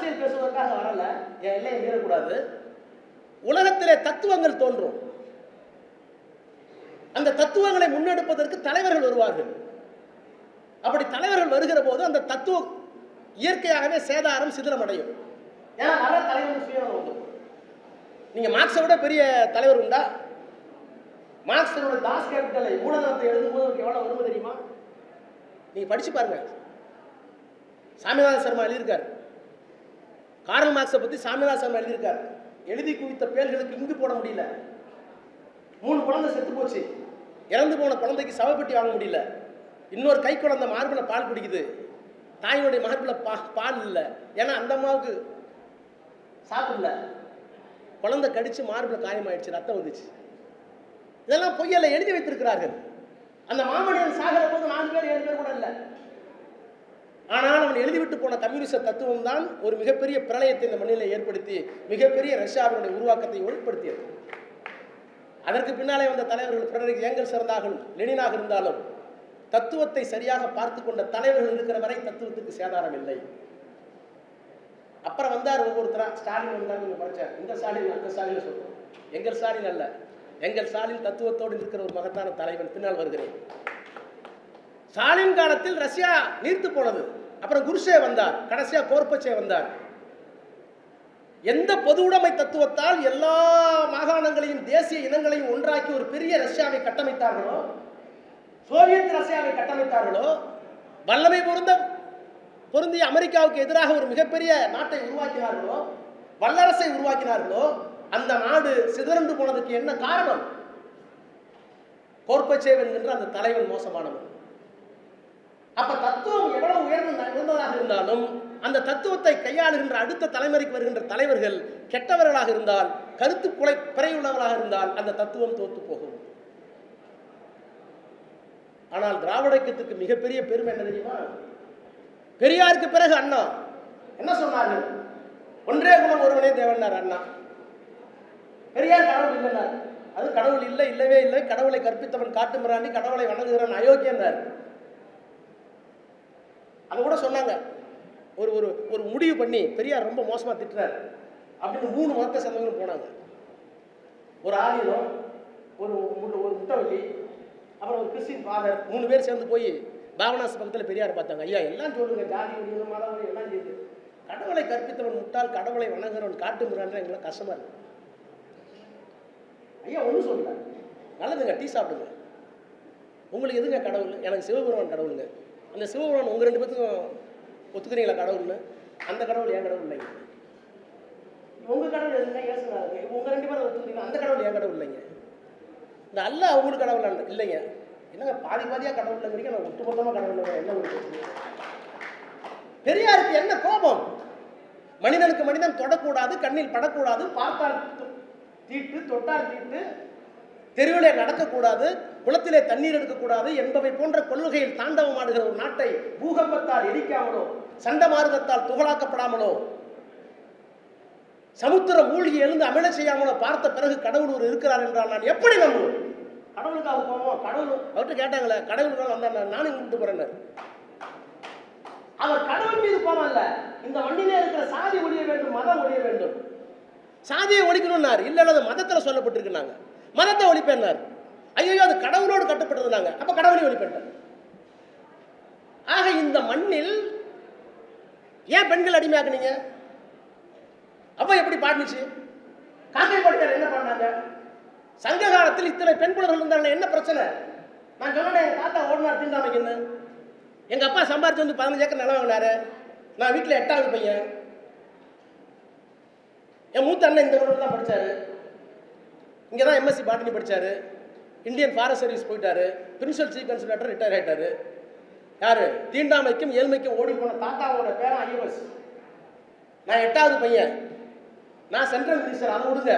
அரசியல் பேசுவதற்காக வரல, என் எல்லையை மீறக்கூடாது. உலகத்திலே தத்துவங்கள் தோன்றும். அந்த தத்துவங்களை முன்னெடுப்பதற்கு தலைவர்கள் வருவார்கள். அப்படி தலைவர்கள் வருகிற போது அந்த தத்துவம் இயற்கையாகவே சேதாரம் சிதிலம் அடையும். ஏன்னா வர தலைவர் சுயநலம் வந்து. நீங்க மார்க்ஸை விட பெரிய தலைவர் உண்டா? மார்க்ஸோட தாஸ் கேபிட்டலை மூலதனத்தை எழுதும்போது எவ்வளவு வரும் தெரியுமா? நீங்க படிச்சு பாருங்க. சாமிநாத சர்மா எழுதியிருக்கார். கார்ல் மார்க்ஸை பத்தி சாமிநாத சர்மா எழுதியிருக்கார். எழுதி குவித்த பேர்களுக்கு இங்கு போட முடியல. 3 குழந்தை செத்து போச்சு. இறந்து போன குழந்தைக்கு சவப்பெட்டி வாங்க முடியல. இன்னொரு கை குழந்தை மார்பில் பால் குடிக்குது. தாயினுடைய மார்பில் பால் இல்லை. ஏன்னா அந்த அம்மாவுக்கு சாப்பிடல. குழந்தை கடிச்சு மார்பில் காயமாயிடுச்சு, ரத்தம் வந்துச்சு. இதெல்லாம் பொய்யல்ல, எழுதி வைத்திருக்கிறார்கள். அந்த மாமனிதன் சாகிற போது 4 பேர் 7 பேர் கூட இல்லை. ஆனால் அவன் எழுதிவிட்டு போன கம்யூனிச தத்துவம் தான் ஒரு மிகப்பெரிய பிரளயத்தை இந்த மண்ணில் ஏற்படுத்தி மிகப்பெரிய ரஷ்யாவினுடைய உருவாக்கத்தை ஒளிப்படுத்தியது. அதற்கு பின்னாலே வந்த தலைவர்கள் ஃப்ரெடரிக் ஏங்கல்ஸ் இருந்தாலும் லெனினாக இருந்தாலும் தத்துவத்தை சரியாக பார்த்து கொண்ட தலைவர்கள் இருக்கிற வரை தத்துவத்துக்கு சேதாரம் இல்லை. அப்புறம் வந்தார் ஒவ்வொருத்தரா. ஸ்டாலின் வந்தார், கொஞ்சம் படிச்சார். இந்த ஸ்டாலின் அந்த ஸ்டாலின் சொல்றோம். எங்கள் ஸ்டாலின் அல்ல, எங்கள் ஸ்டாலின் தத்துவத்தோடு இருக்கிற ஒரு மகத்தான தலைவன். பின்னால் வருகிறேன். ஸ்டாலின் காலத்தில் ரஷ்யா நீர்த்து போனது. அப்புறம் குருஷே வந்தார், கடைசியா கோர்பச்சே வந்தார். எந்த பொது உடைமை தத்துவத்தால் எல்லா மாகாணங்களையும் தேசிய இனங்களையும் ஒன்றாக்கி ஒரு பெரிய ரஷ்யாவை கட்டமைத்தார்களோ, சோவியத் ரஷ்யாவை கட்டமைத்தார்களோ, வல்லமை பொருந்திய அமெரிக்காவுக்கு எதிராக ஒரு மிகப்பெரிய நாட்டை உருவாக்கினார்களோ, வல்லரசை உருவாக்கினார்களோ, அந்த நாடு சிதறண்டு போனதுக்கு என்ன காரணம்? கோர்பச்சேவ் என்கின்ற அந்த தலைவன் மோசமானவன். அப்ப தத்துவம் எவ்வளவு உயர்ந்ததாக இருந்தாலும் அந்த தத்துவத்தை கையாளுகின்ற அடுத்த தலைமுறைக்கு வருகின்ற தலைவர்கள் கெட்டவர்களாக இருந்தால், கருத்து பிறையுள்ளவர்களாக இருந்தால் அந்த தத்துவம் தோற்று போகும். ஆனால் திராவிட இயக்கத்துக்கு மிகப்பெரிய பெருமை என்ன தெரியுமா? பெரியாருக்கு பிறகு அண்ணா என்ன சொன்னார்கள்? ஒன்றே குலம் ஒருவனே தேவனார் அண்ணா. பெரியார் கடவுள் இல்லைனார். அது கடவுள் இல்லை, இல்லவே இல்லை. கடவுளை கற்பித்தவன் காட்டு மிராண்டி, கடவுளை வணங்குகிறவன் அயோக்கியன்னார். அதை கூட சொன்னாங்க. ஒரு ஒரு ஒரு முடிவு பண்ணி பெரியார் ரொம்ப மோசமா திட்டுறார் அப்படின்னு 3 மதத்தை சேர்ந்தவங்களும் போனாங்க. ஒரு ஆரியனும் ஒரு முட்டவள்ளி அப்புறம் ஒரு கிறிஸ்டின் ஃபாதர் 3 பேர் சேர்ந்து போய் பாவனாஸ் பக்கத்தில் பெரியார் பார்த்தாங்க. ஐயா எல்லாம் சொல்லுங்க, ஜாதி ஒழிவு மதம் ஒழிவு எல்லாம் செய்யுது. கடவுளை கற்பித்தவன் முட்டாள், கடவுளை வணங்குறவன் காட்டு மிராண்டி, எங்களுக்கு கஷ்டமா இருக்கு. ஐயா ஒன்றும் சொல்லல, நல்லதுங்க, டீ சாப்பிடுங்க. உங்களுக்கு எதுங்க கடவுள்? எனக்கு சிவபெருமான் கடவுளுங்க. அந்த சிவபெருமான் உங்கள் 2 பேத்துக்கும் ஒத்துக்கிறீங்களா கடவுள்னு? அந்த கடவுள் என் கடவுள் இல்லைங்க. உங்கள் கடவுள் எதுங்க? ஏசுனாருங்க. உங்கள் 2 பேரும் ஒத்துக்கிறீங்களா? அந்த கடவுள் என் கடவுள் இல்லைங்க. இந்த அல்ல அவங்களுக்கு கடவுள் இல்லைங்க. என்னங்க பாதி பாதியாக கடவுள் இல்லைங்கிறீங்க, நான் ஒட்டுமொத்தமாக கடவுள் இல்லைங்க. என்ன உங்களுக்கு? பெரியாருக்கு என்ன கோபம்? மனிதனுக்கு மனிதன் தொடக்கூடாது, கண்ணில் படக்கூடாது, பார்த்தால் தீட்டு, தொட்டால் தீட்டு, தெருவிலே நடக்கக்கூடாது, குளத்திலே தண்ணீர் எடுக்கக்கூடாது என்பவை போன்ற கொள்கையில் தாண்டவமாடுகிற ஒரு நாட்டை பூகம்பத்தால் எரிக்காமலோ, சண்ட மாறுதத்தால் துகளாக்கப்படாமலோ, சமுத்திரம் மூழ்கி எழுந்து அமிழ செய்யாமலோ பார்த்த பிறகு கடவுள் ஒரு இருக்கிறார் என்றால் நான் எப்படி நம்புவேன்? கடவுளுக்கு அவர் போவோம். கடவுள் அவர்கிட்ட கேட்டாங்களே, கடவுள் வந்தா நானும் கூப்பிட்டு போறேன். அவர் கடவுள் மீது கோபம் இல்ல, இந்த மண்ணிலே இருக்கிற சாதி ஒழிய வேண்டும், மதம் ஒழிய வேண்டும். சாதியை ஒழிக்கணும்னாரு. இல்ல அது மதத்துல சொல்லப்பட்டிருக்கிறாங்க. மதத்தை ஒழிப்பேன்னாரு. ஐயோ அது கடவுளோடு கட்டுப்பட்டதுனாங்க. அப்ப கடவுளை ஒழிப்பேன். ஆக இந்த மண்ணில் ஏன் பெண்கள் அடிமையாக்குனீங்க? அப்ப எப்படி பாட்டுச்சு? காக்கை பாட்டுக்கார் என்ன பண்ணாங்க? சங்க காலத்தில் இத்தனை பெண் குழந்தைகள் இருந்தாங்க, என்ன பிரச்சனை? நான் சொன்னேன், எங்க தாத்தா ஓடினார் தீண்டாமைக்குன்னு. எங்க அப்பா சம்பாரிச்சு வந்து 15 ஏக்கர் நிலம் வாங்கினாரு. நான் வீட்டில் 8வது பையன். என் மூத்த அண்ணன் இந்த ஊரில் தான் படித்தார். இங்கே தான் எம்எஸ்சி பாட்டனி படித்தார். இந்தியன் ஃபாரஸ்ட் சர்வீஸ் போயிட்டாரு. பிரின்சிபல் சீஃப் கன்சல்டேட்டர் ரிட்டையர் ஆகிட்டாரு. யார்? தீண்டாமைக்கும் ஏழ்மைக்கும் ஓடி போன தாத்தாவோட பேரன் ஐஎஸ். நான் 8வது பையன். நான் சென்ட்ரல் மினிஸ்டர். அதை விடுங்க,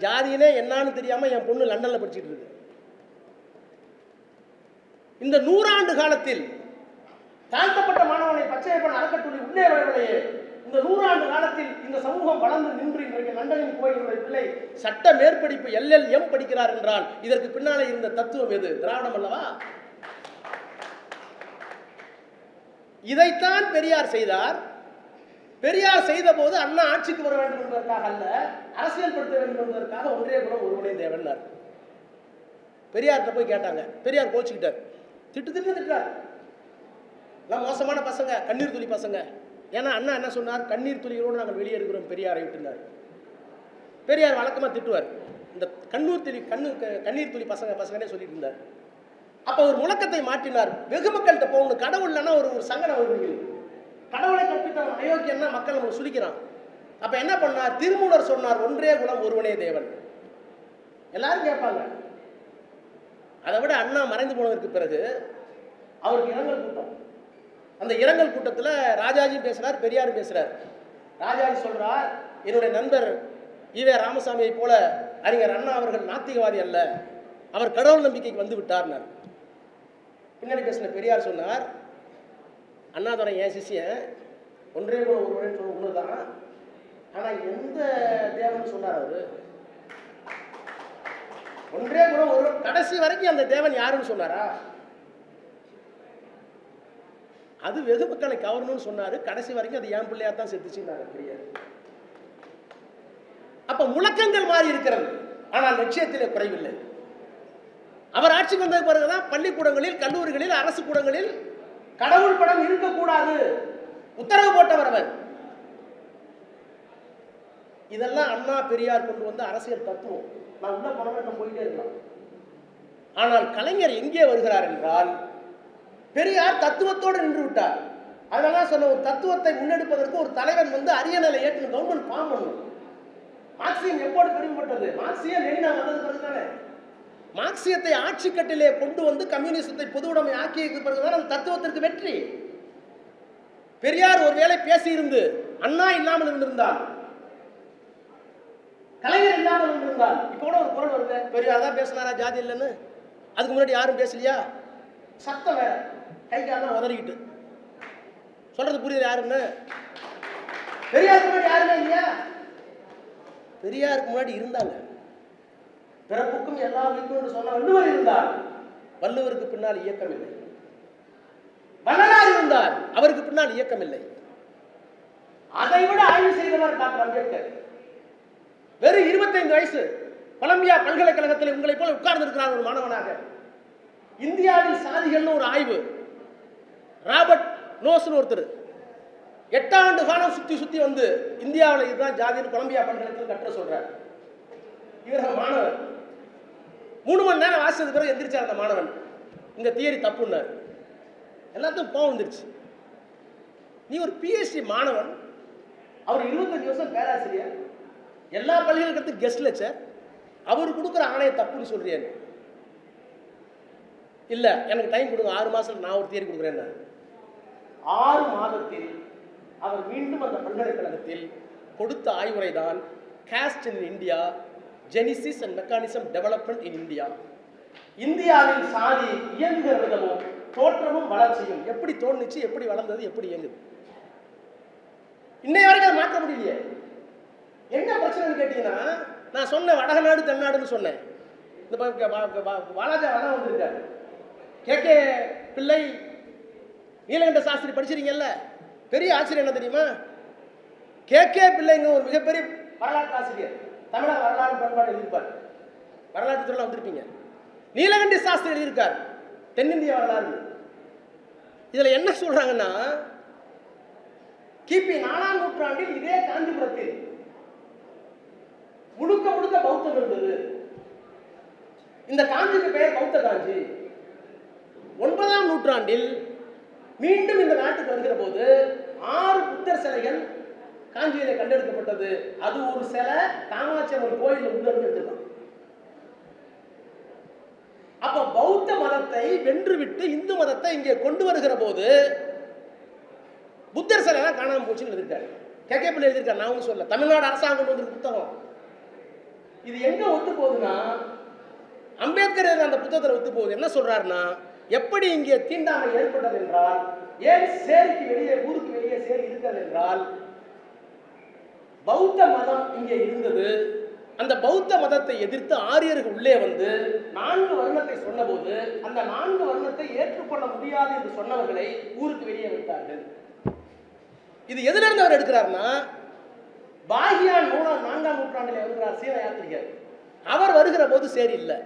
ஜாதியினே என்னான்னு தெரியாமல் என் பொண்ணு லண்டனில் படிச்சுட்டு இருக்கு. இந்த 100 ஆண்டு காலத்தில் தாழ்த்தப்பட்ட மாணவனை பச்சையப்பன் அறக்கட்டளை உள்ளே வரவில்லையே. இந்த 100 ஆண்டு காலத்தில் இந்த சமூகம் வளர்ந்து நின்று இன்றைக்கு லண்டனில் போய் என்னுடைய பிள்ளை சட்ட மேற்படிப்பு LLM படிக்கிறார் என்றால் இதற்கு பின்னாலே இருந்த தத்துவம் எது? திராவிடம் அல்லவா? இதைத்தான் பெரியார் செய்தார். பெரியார் செய்த போது அண்ணா ஆட்சிக்கு வர வேண்டும் என்பதற்காக அல்ல, அரசியல் படுத்த வேண்டும் என்பதற்காக ஒன்றே குலம் ஒருவனே தேவன். பெரியார்கிட்ட போய் கேட்டாங்க. பெரியார் கோச்சிக்கிட்டார், திட்டுறார். எல்லாம் மோசமான பசங்க, கண்ணீர் துளி பசங்க. ஏன்னா அண்ணா என்ன சொன்னார், கண்ணீர் துளிகளோடு நாங்கள் வெளியே இருக்கிறோம் பெரியாரை விட்டுனார். பெரியார் வழக்கமாக திட்டுவார், இந்த கண்ணீர் துளி பசங்கன்னே சொல்லிட்டு இருந்தார். அப்போ ஒரு முழக்கத்தை மாற்றினார், வெகு மக்கள்கிட்ட போகணும். கடவுள் இல்லைன்னா ஒரு சங்கடம் வருவீங்க, கடவுளை கற்பித்தவன் அயோக்கியன்னா மக்கள் நம்ம சுழிக்கிறான். அப்போ என்ன பண்ணார், திருமூலர் சொன்னார், ஒன்றே குலம் ஒருவனே தேவன். எல்லாரும் கேட்பாங்க. அதை விட அண்ணா மறைந்து போனதற்கு பிறகு அவருக்கு இரங்கல் கூட்டம். அந்த இரங்கல் கூட்டத்தில் ராஜாஜியும் பேசுகிறார், பெரியாரும் பேசுகிறார். ராஜாஜி சொல்கிறார், என்னுடைய நண்பர் ஈவே ராமசாமியை போல அறிஞர் அண்ணா அவர்கள் நாத்திகவாதி அல்ல, அவர் கடவுள் நம்பிக்கைக்கு வந்து விட்டார்னார். பின்னாடி பேசின பெரியார் சொன்னார், அண்ணாதுரை என் சிஷியன், ஒன்றே கூட ஒருவன் சொல்ல ஒண்ணுதான், ஆனால் எந்த தேவன் சொன்னார் அவரு, ஒன்றே கூட ஒரு கடைசி வரைக்கும் அந்த தேவன் யாருன்னு சொன்னாரா? அது வெகு மக்களை கவரணும்னு சொன்னாரு, கடைசி வரைக்கும் அது என் பிள்ளையா தான் செத்துச்சுன்னாரு பெரியார். அப்ப முழக்கங்கள் மாறி இருக்கிறது, ஆனால் லட்சியத்திலே குறைவில்லை. அவர் ஆட்சிக்கு வந்த பிறகுதான் பள்ளிக்கூடங்களில், கல்லூரிகளில், அரசு கூடங்களில் கடவுள் படம் இருக்கக்கூடாது உத்தரவு போட்டவர் அவர். இதெல்லாம் அண்ணா பெரியார் கொண்டு வந்த அரசியல் தத்துவம். நான் உள்ள பணம் போயிட்டே இருக்கலாம். ஆனால் கலைஞர் எங்கே வருகிறார் என்றால், பெரியார் தத்துவத்தோடு நின்று விட்டார். அதனால சொன்ன, ஒரு தத்துவத்தை முன்னெடுப்பதற்கு ஒரு தலைவன் வந்து அரியணையில ஏற்று கவர்மெண்ட் ஃபார்ம் பண்ணணும். மார்க்சியம் எப்போது பெருமைப்பட்டது? மார்க்சியம் லெனினா வந்தது பிறகுதானே. மார்க்சியத்தை ஆட்சி கட்டிலே கொண்டு வந்து கம்யூனிசத்தை பொது உடைமை ஆக்கியது பிறகுதான் அந்த தத்துவத்திற்கு வெற்றி. பெரியார் ஒருவேளை பேசியிருந்து அண்ணா இல்லாமல் இருந்திருந்தால், கலைஞர் இல்லாமல் இருந்திருந்தால், இப்போ கூட ஒரு குரல் வருது, பெரியார் தான் பேசினாரா ஜாதி இல்லைன்னு. அதுக்கு முன்னாடி யாரும் பேசலையா? சத்தம் வேற, கை காலம் உதறிக்கிட்டு சொல்றது புரியுது யாருன்னு. பெரியாருக்கு முன்னாடி யாருமே இல்லையா? பெரியாருக்கு முன்னாடி இருந்தாங்க. பிறப்புக்கும் எல்லா உயிர்க்கும் சொன்ன வள்ளுவர் இருந்தார், வள்ளுவருக்கு பின்னால் இயக்கம் இல்லை. வள்ளலார் இருந்தார், அவருக்கு பின்னால் இயக்கம் இல்லை. அதை விட ஆய்வு செய்தவர் டாக்டர் அம்பேத்கர். வெறும் 25 வயசு, கொலம்பியா பல்கலைக்கழகத்தில் உங்களை போல உட்கார்ந்து இருக்கிறார் ஒரு மாணவனாக. இந்தியாவில் சாதிகள்னு ஒரு ஆய்வு, ராபர்ட் நோஸ்னு ஒருத்தர் 8 ஆண்டு காலம் சுத்தி வந்து இந்தியாவில் இதுதான் ஜாதின்னு கொலம்பியா பல்கலைக்கழகத்தில் கற்ற சொல்றார். இவர் மாணவர் 3 மணி நேரம் வாசிச்சது பிறகு எந்திரிச்சார் அந்த மாணவன், இந்த தியரி தப்புன்னார். எல்லாத்துக்கும் கோவம் வந்துருச்சு. நீ ஒரு PhD மாணவன், அவர் 25 வருஷம் பேராசிரியர், எல்லா பல்கலைக்கழகத்துக்கும் கெஸ்ட் லெக்சர், அவர் கொடுக்குற ஆணையை தப்புன்னு சொல்றியாரு. இல்லை எனக்கு டைம் கொடுங்க, 6 மாதத்தில் நான் ஒரு தியரி கொடுக்குறேன். 6 மாதத்தில் அவர் மீண்டும் அந்த பல்கலைக்கழகத்தில் கொடுத்த ஆய்வுரை தான் cost in India, Genesis and mechanism development in India. இந்தியாவில் சாதி இயங்குகிற விதமும் தோற்றமும் வளர்ச்சியும், எப்படி தோணுச்சு, எப்படி வளர்ந்தது, எப்படி இயங்குது, இன்னைய வரைக்கும் அதை மாற்ற முடியலையே. என்ன பிரச்சனைன்னு கேட்டீங்கன்னா, நான் சொன்ன வடநாடு தென்னாடுன்னு சொன்னேன். இந்த வாலாஜா வளம் வந்திருக்காரு, KK பிள்ளை, நீலகண்ட சாஸ்திரி படிச்சிருக்கீங்கல்ல, பெரிய ஆசிரியர் என்ன தெரியுமா? KK பிள்ளைங்க ஒரு மிகப்பெரிய வரலாற்று ஆசிரியர், தமிழக வரலாறு பண்பாடு எழுதியிருப்பார், வரலாற்று துறையில் வந்திருப்பீங்க. நீலகண்ட சாஸ்திரி எழுதியிருக்கார் தென்னிந்திய வரலாறு. இதில் என்ன சொல்றாங்கன்னா, கிபி 4ஆம் நூற்றாண்டில் இதே காஞ்சிபுரத்தில் முழுக்க முழுக்க பௌத்தம் இருந்தது. இந்த காஞ்சிக்கு பெயர் பௌத்த காஞ்சி. 9ஆம் நூற்றாண்டில் மீண்டும் இந்த நாட்டுக்கு வருகிற போது 6 புத்தர் சிலைகள் காஞ்சியில கண்டெடுக்கப்பட்டது. அது ஒரு சிலை காமாட்சி அம்மன் கோயில் உள்ள இருந்து எடுத்துக்கலாம். அப்ப பௌத்த மதத்தை வென்றுவிட்டு இந்து மதத்தை இங்கே கொண்டு வருகிற போது புத்தர் சிலை எல்லாம் காணாம போச்சுன்னு எழுதியிருக்காரு. KK பிள்ளை எழுதியிருக்காரு, நான் ஒன்றும் சொல்ல, தமிழ்நாடு அரசாங்கம் வந்து புத்தகம். இது எங்க ஒத்து போகுதுன்னா, அம்பேத்கர் அந்த புத்தகத்தில் ஒத்து போகுது. என்ன சொல்றாருன்னா, எப்படி இங்கே தீண்டாமை ஏற்பட்டது என்றால், ஏன் சேரிக்கு வெளியே, ஊருக்கு வெளியே சேரி இருக்கிறது என்றால், பௌத்த மதம் இங்கே இருந்தது. அந்த பௌத்த மதத்தை எதிர்த்து ஆரியர்கள் உள்ளே வந்து 4 வருணத்தை சொன்னபோது, அந்த 4 வருணத்தை ஏற்றுக்கொள்ள முடியாது என்று சொன்னவர்களை ஊருக்கு வெளியே விட்டார்கள். இது எதுல இருந்து அவர் எடுக்கிறார்னா, பாகியான் 4ஆம் நூற்றாண்டில் வருகிறார் சீன யாத்திரிகர். அவர் வருகிற போது சரி இல்லை,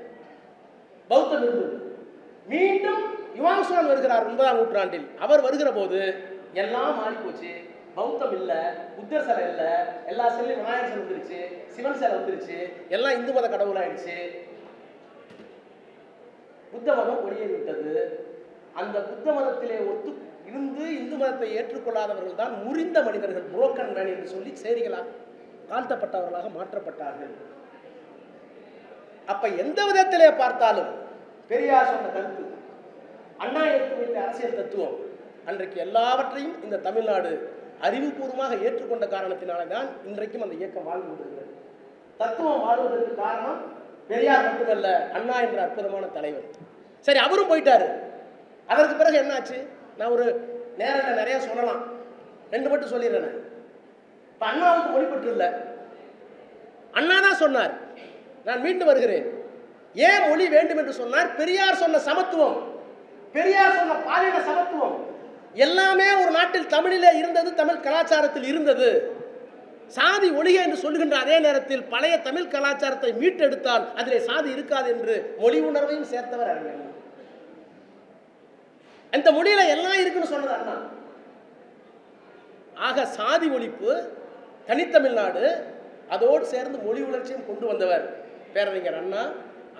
பௌத்தம் இருந்தது. மீண்டும் யுவாங்சுவான் வருகிறார் 9ஆம் நூற்றாண்டில். அவர் வருகிற போது எல்லாம் மாறி போச்சு, பௌத்தம் இல்ல, புத்தர் சிலை இல்ல, எல்லா சிலையும் விநாயகர் சிலை வந்துருச்சு, சிவன் சிலை வந்துருச்சு, எல்லாம் இந்து மத கடவுளாயிடுச்சு, புத்த மதம் ஒளியை விட்டது. அந்த புத்த மதத்திலே ஒத்து இருந்து இந்து மதத்தை ஏற்றுக்கொள்ளாதவர்கள் தான் முறிந்த மனிதர்கள், புரோக்கன் மேன் என்று சொல்லி சேரிகளாக தாழ்த்தப்பட்டவர்களாக மாற்றப்பட்டார்கள். அப்ப எந்த விதத்திலே பார்த்தாலும் பெரியார் சொன்ன கருத்து, அண்ணா எடுத்து வைத்த அரசியல் தத்துவம் அன்றைக்கு எல்லாவற்றையும் இந்த தமிழ்நாடு அறிவுபூர்வமாக ஏற்றுக்கொண்ட காரணத்தினால தான் இன்றைக்கும் அந்த இயக்கம் வாழ்ந்து கொண்டிருக்கிறது. தத்துவம் வாழ்வதற்கு காரணம் பெரியார் மட்டுமல்ல, அண்ணா என்ற அற்புதமான தலைவர். சரி, அவரும் போயிட்டாரு. அதற்கு பிறகு என்னாச்சு? நான் ஒரு நேரில் நிறைய சொல்லலாம், 2 மட்டும் சொல்லிடுறேன். இப்ப அண்ணாவுக்கு மொழிப்பற்று இல்லை. அண்ணா தான் சொன்னார், நான் மீண்டும் வருகிறேன். ஏன் மொழி வேண்டும் என்று சொன்னார்? பெரியார் சொன்ன சமத்துவம், பெரியார் சொன்ன பாலின சமத்துவம் எல்லாமே ஒரு நாட்டில் தமிழிலே இருந்தது, தமிழ் கலாச்சாரத்தில் இருந்தது. சாதி ஒழிக என்று சொல்லுகின்ற அதே நேரத்தில் பழைய தமிழ் கலாச்சாரத்தை மீட்டெடுத்தால் அதிலே சாதி இருக்காது என்று மொழி உணர்வையும் சேர்த்தவர் அறிஞர். அந்த மொழியில எல்லாம் இருக்குன்னு சொன்னது அண்ணா. ஆக சாதி ஒழிப்பு, தனித்தமிழ்நாடு, அதோடு சேர்ந்து மொழி உணர்ச்சியும் கொண்டு வந்தவர் பேரறிஞர் அண்ணா.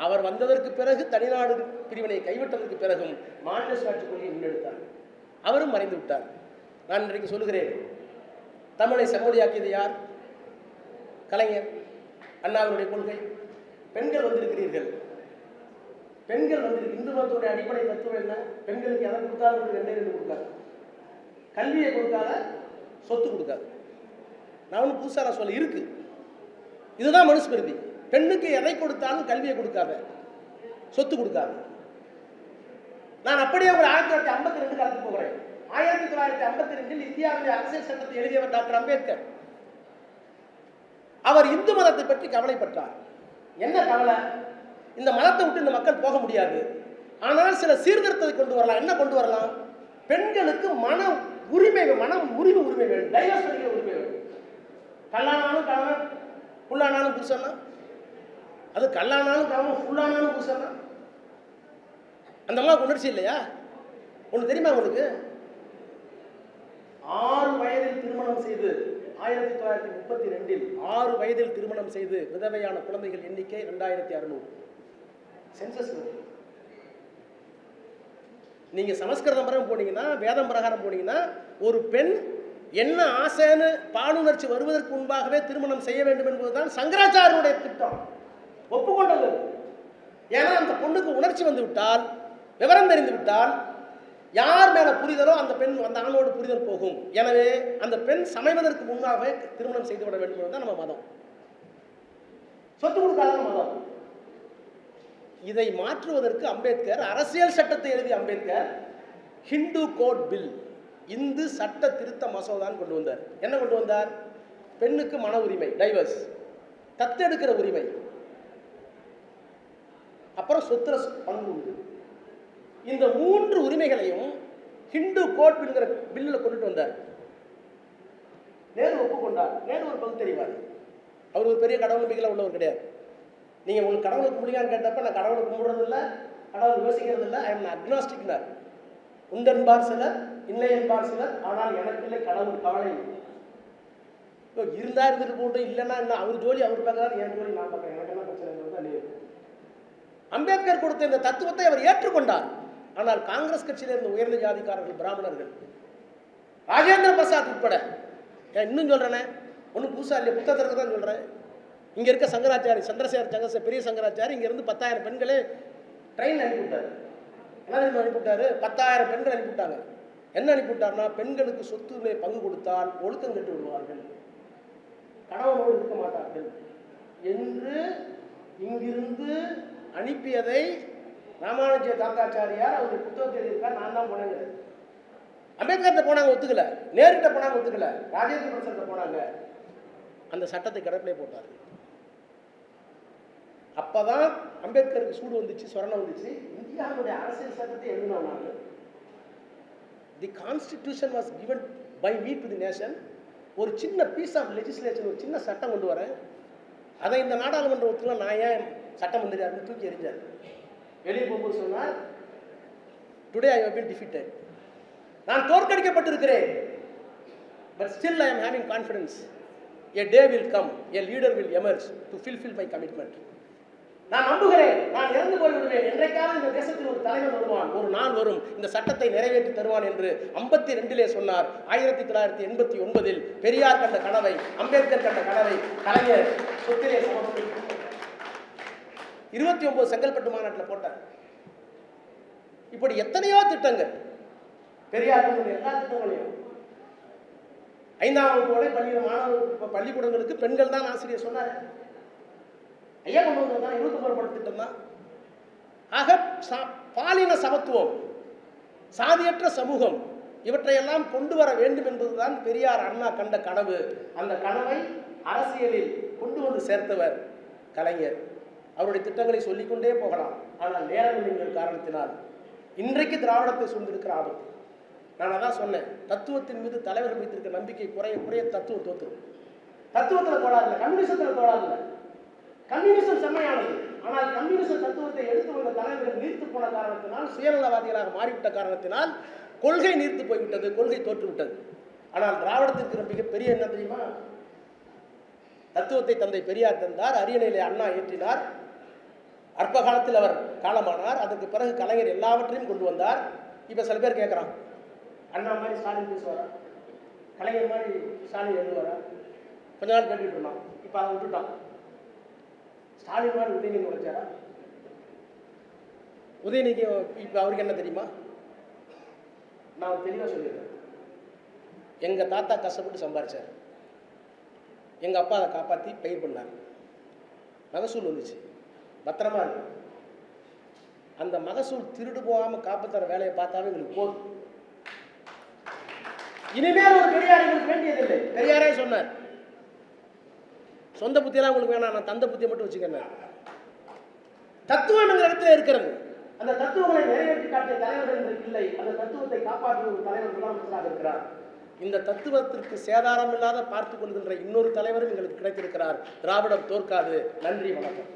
அவர் வந்ததற்கு பிறகு தனிநாடு பிரிவினை கைவிட்டதற்கு பிறகும் மாநில சுயாட்சி கொள்கையை முன்னெடுத்தார். அவரும் மறைந்து விட்டார். நான் இன்றைக்கு சொல்லுகிறேன், தமிழை செம்மொழியாக்கியது யார்? கலைஞர். அண்ணாவினுடைய கொள்கை. பெண்கள் வந்திருக்கிறீர்கள், பெண்கள் வந்து இந்து மதத்துடைய அடிப்படை தத்துவம் என்ன? பெண்களுக்கு எதை கொடுத்தாலும் 2 கொடுக்காது, கல்வியை கொடுக்காத, சொத்து கொடுக்காது. நான் ஒன்றும் புதுசாக சொல்ல, இருக்கு. இதுதான் மனுஸ்மிருதி. பெண்ணுக்கு எதை கொடுத்தாலும் கல்வியை கொடுக்காத, சொத்து கொடுக்காது. நான் அப்படியே ஒரு 1952 காலத்துக்கு போகிறேன். 1952 இந்தியாவுடைய அரசியல் சட்டத்தை எழுதியவர் டாக்டர் அம்பேத்கர். அவர் இந்து மதத்தை பற்றி கவலைப்பட்டார். என்ன கவலை? இந்த மதத்தை விட்டு இந்த மக்கள் போக முடியாது, ஆனால் சில சீர்திருத்தத்தை கொண்டு வரலாம். என்ன கொண்டு வரலாம்? பெண்களுக்கு மன உரிமை, உரிமை வேணும், டைவர்ஸ் பண்ணிக்கிற உரிமை வேணும். கல்லானாலும் கணவன், புல்லானாலும் புருஷன்னா, அது கல்லானாலும் கணவன், புல்லானாலும் புருஷன்னா, அந்த மாதிரி உணர்ச்சி இல்லையா? ஒன்று தெரியுமா உங்களுக்கு? 6 வயதில் திருமணம் செய்து 1932 6 வயதில் திருமணம் செய்து விதவையான குழந்தைகள் எண்ணிக்கை 2600. சென்சஸ். நீங்க சமஸ்கிருதம் பிரகாரம் போனீங்கன்னா, வேதம் பிரகாரம் போனீங்கன்னா, ஒரு பெண் என்ன ஆசைன்னு பாலுணர்ச்சி வருவதற்கு முன்பாகவே திருமணம் செய்ய வேண்டும் என்பதுதான் சங்கராச்சாரியருடைய திட்டம். ஒப்புக்கொண்டது. ஏன்னா அந்த பொண்ணுக்கு உணர்ச்சி வந்து விட்டால், விவரம் தெரிந்து விட்டால், யார் மேல புரிதலோ அந்த பெண், அந்த ஆணோடு புரிதல் போகும். எனவே அந்த பெண் சமைவதற்கு முன்னாகவே திருமணம் செய்து விட வேண்டும் என்பதுதான் நம்ம மதம். சொத்து கொடுக்காத மதம். இதை மாற்றுவதற்கு அம்பேத்கர் அரசியல் சட்டத்தை எழுதிய அம்பேத்கர் ஹிந்து கோட் பில், இந்து சட்ட திருத்த மசோதான் கொண்டு வந்தார். என்ன கொண்டு வந்தார்? பெண்ணுக்கு மன உரிமை, டைவர்ஸ், தத்தெடுக்கிற உரிமை, அப்புறம் சொத்துல பங்கு உண்டு. இந்த 3 உரிமைகளையும் ஹிந்து கோட் பில்ங்கிற பில்லில் கொண்டுட்டு வந்தார். நேரு ஒப்புக்கொண்டார். நேரு ஒரு பகுத்தறிவாதி. அவர் ஒரு பெரிய கடவுள் நம்பிக்கையில் உள்ளவர் கிடையாது. நீங்கள் உங்களுக்கு கடவுளை கும்பிடுங்கன்னு கேட்டப்ப நான் கடவுளை கும்பிடுறது இல்லை, கடவுள் யோசிக்கிறது இல்லை, ஐ எம் அக்னாஸ்டிக்னார். உண்டன்பார் சிலர், இல்லை என்பார் சிலர், ஆனால் எனக்கு இல்லை கடவுள் கவலை. இருந்தா இருந்துட்டு போட்டு, இல்லைன்னா என்ன, அவர் ஜோலி அவர் பார்க்கறாரு, என் ஜோலி நான் பார்க்குறேன், எனக்கு என்ன பிரச்சனை. அம்பேத்கர் கொடுத்த இந்த தத்துவத்தை அவர் ஏற்றுக்கொண்டார். ஆனால் காங்கிரஸ் கட்சியில் இருந்த உயர்ந்த ஜாதிக்காரர்கள், பிராமணர்கள், ராஜேந்திர பிரசாத் உட்பட, இன்னும் சொல்றேனே, ஒன்றும் புதுசா இல்லையா, புத்தகத்திற்கு தான் சொல்றேன். இங்க இருக்க சங்கராச்சாரி, சந்திரசேகர் பெரிய சங்கராச்சாரி இங்க இருந்து 10,000 பெண்களே ட்ரெயின் அனுப்பிவிட்டாரு. என்ன அனுப்பிவிட்டாரு? 10,000 பெண்கள் அனுப்பிவிட்டாங்க. என்ன அனுப்பிவிட்டார்னா, பெண்களுக்கு சொத்துமே பங்கு கொடுத்தால் ஒழுக்கம் கட்டு விடுவார்கள், கணவனோடு இருக்க மாட்டார்கள் என்று இங்கிருந்து அனுப்பியதை ராமானுஜ தாத்தாச்சாரியார் அவருடைய புத்தகத்தில் இருக்கார். நான் தான் போனேங்க. அம்பேத்கர்கிட்ட போனாங்க, ஒத்துக்கல. நேருகிட்ட போனாங்க, ஒத்துக்கல. ராஜேந்திர பிரசாத் போனாங்க, அந்த சட்டத்தை கடப்பிலே போட்டார். அப்பதான் அம்பேத்கருக்கு சூடு வந்துச்சு, சொரணம் வந்துச்சு. இந்தியாவுடைய அரசியல் சட்டத்தை எழுதினாங்க. The constitution was given by me to the nation, ஒரு சின்ன பீஸ் ஆஃப் லெஜிஸ்லேஷன், ஒரு சின்ன சட்டம் கொண்டு வரேன், அதை இந்த நாடாளுமன்றத்தில் நான் ஏன் சட்டம் மந்திரியாருன்னு தூக்கி எறிஞ்சார். வெளியே போகும்போது சொன்னார், today I have been defeated, நான் தோற்கடிக்கப்பட்டிருக்கிறேன், but still I am having confidence, a day will come, a leader will emerge to fulfill my commitment. நான் நம்புகிறேன், நான் இறந்து போய்விடுவேன், என்றைக்காவது இந்த தேசத்தில் ஒரு தலைவர் வருவான், ஒரு நாள் வரும், இந்த சட்டத்தை நிறைவேற்றி தருவான் என்று 52 சொன்னார். 1989 பெரியார் கண்ட கனவை, அம்பேத்கர் கண்ட கனவை கலைஞர் சொத்திலே சமர்ப்பி 29 செங்கல்பட்டு மாநாட்டில் போட்டார். இப்படி எத்தனையோ திட்டங்கள், பெரியார் எல்லா திட்டங்களையும் 5ஆம் வகுப்பு வரை பள்ளிக்கூடங்களுக்கு பெண்கள் தான் ஆசிரியர் சொன்னார். ஐயா கொண்டு வந்தது தான் 29 திட்டம் தான். ஆக பாலின சமத்துவம், சாதியற்ற சமூகம், இவற்றையெல்லாம் கொண்டு வர வேண்டும் என்பதுதான் பெரியார் அண்ணா கண்ட கனவு. அந்த கனவை அரசியலில் கொண்டு வந்து சேர்த்தவர் கலைஞர். அவருடைய திட்டங்களை சொல்லிக்கொண்டே போகலாம். ஆனால் நேரமில்லை காரணத்தினால் இன்றைக்கு திராவிடத்தை சூழ்ந்திருக்கிற ஆபத்து. நான் அதான் சொன்னேன், தத்துவத்தின் மீது தலைவர்கள் வைத்திருக்க நம்பிக்கை குறைய குறைய தத்துவம் தோற்றுரும். தத்துவத்தில் தோடாது, கம்யூனிசத்தில் தோடாது. கம்யூனிசம் செம்மையானது, ஆனால் கம்யூனிச தத்துவத்தை எடுத்து வந்த தலைவர்கள் நீர்த்து போன காரணத்தினால், சுயநலவாதிகளாக மாறிவிட்ட காரணத்தினால் கொள்கை நீர்த்து போய்விட்டது, கொள்கை தோற்றுவிட்டது. ஆனால் திராவிடத்திற்கு மிகப்பெரிய என்ன தெரியுமா? தத்துவத்தை தந்தை பெரியார் தந்தார், அரியணையிலே அண்ணா ஏற்றினார், அற்ப காலத்தில் அவர் காலமானார். அதற்கு பிறகு கலைஞர் எல்லாவற்றையும் கொண்டு வந்தார். இப்போ சில பேர் கேட்குறான், அண்ணா மாதிரி ஸ்டாலின் பேசுவாரா, கலைஞர் மாதிரி ஸ்டாலின் எழுதுவாரா? கொஞ்ச நாள் கேட்டுட்டு இருந்தான், இப்போ அதை விட்டுட்டான். ஸ்டாலின் மாதிரி உதயநிதி உழைச்சாரா? உதயநிதி இப்போ அவருக்கு என்ன தெரியுமா? நான் தெளிவாக சொல்லிடுறேன். எங்கள் தாத்தா கஷ்டப்பட்டு சம்பாரிச்சார், எங்கள் அப்பா அதை காப்பாற்றி பயிர் பண்ணார், மகசூல் வந்துச்சு, பத்திரமா இருக்கு. அந்த மகசூல் திருடு போகாமல் காப்பாற்றுற வேலையை பார்த்தாவே எங்களுக்கு போதும். இனிமேல் ஒரு பெரியார் எங்களுக்கு வேண்டியதில்லை. பெரியாரே சொன்னார், சொந்த புத்தியெல்லாம் உங்களுக்கு வேணாம், நான் தந்த புத்தியை மட்டும் வச்சுக்கிறேன். தத்துவம் என்ற இடத்துல இருக்கிறது. அந்த தத்துவங்களை நிறைவேற்றி காட்டிய தலைவர்கள் இல்லை. அந்த தத்துவத்தை காப்பாற்றிய ஒரு தலைவர் முதலமைச்சராக இருக்கிறார். இந்த தத்துவத்திற்கு சேதாரம் இல்லாத பார்த்துக் கொள்கின்ற இன்னொரு தலைவரும் எங்களுக்கு கிடைத்திருக்கிறார். திராவிடம் தோற்காது. நன்றி, வணக்கம்.